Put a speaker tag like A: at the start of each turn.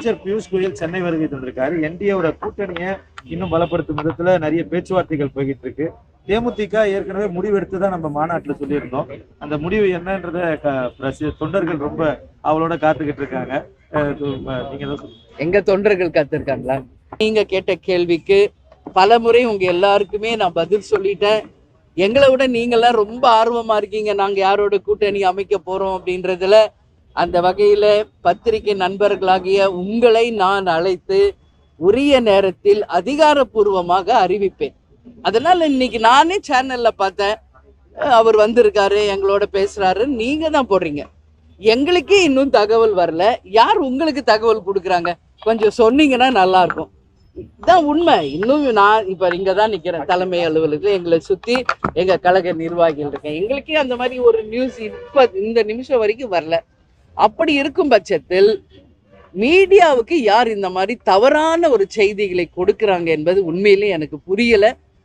A: அமைச்சர் பியூஷ் கோயல் சென்னை வருகை தந்திருக்காரு. என்டிஏவோட கூட்டணியை இன்னும் பலப்படுத்தும் விதத்துல நிறைய பேச்சுவார்த்தைகள் போய்கிட்டு இருக்கு. தேமுதிக ஏற்கனவே முடிவு எடுத்துதான் நம்ம மாநாட்டுல சொல்லியிருந்தோம். அந்த முடிவு என்னன்றத தொண்டர்கள் ரொம்ப அவளோட காத்துக்கிட்டு இருக்காங்க. நீங்க
B: எங்க தொண்டர்கள் காத்திருக்காங்களா? நீங்க கேட்ட கேள்விக்கு பல முறை உங்க எல்லாருக்குமே நான் பதில் சொல்லிட்டேன். எங்களை விட நீங்களாம் ரொம்ப ஆர்வமா இருக்கீங்க நாங்க யாரோட கூட்டணி அமைக்க போறோம் அப்படின்றதுல. அந்த வகையில பத்திரிகை நண்பர்களாகிய உங்களை நான் அழைத்து உரிய நேரத்தில் அதிகாரப்பூர்வமாக அறிவிப்பேன். அதனால இன்னைக்கு நானே சேனல்ல பார்த்தேன், அவர் வந்திருக்காரு எங்களோட பேசுறாரு, நீங்க தான் போடுறீங்க. எங்களுக்கே இன்னும் தகவல் வரல. யார் உங்களுக்கு தகவல் கொடுக்குறாங்க? கொஞ்சம் சொன்னீங்கன்னா நல்லா இருக்கும். இதுதான் உண்மை. இன்னும் நான் இப்ப இங்கதான் நிக்கிறேன் தலைமை அலுவலகத்துல. எங்களை சுத்தி எங்க கழக நிர்வாகிகள் இருக்கேன். எங்களுக்கே அந்த மாதிரி ஒரு நியூஸ் இப்ப இந்த நிமிஷம் வரைக்கும் வரல. அப்படி இருக்கும் பட்சத்தில் மீடியாவுக்கு யார் இந்த மாதிரி தவறான ஒரு செய்திகளை கொடுக்கறாங்க என்பது உண்மையிலே எனக்கு புரியல.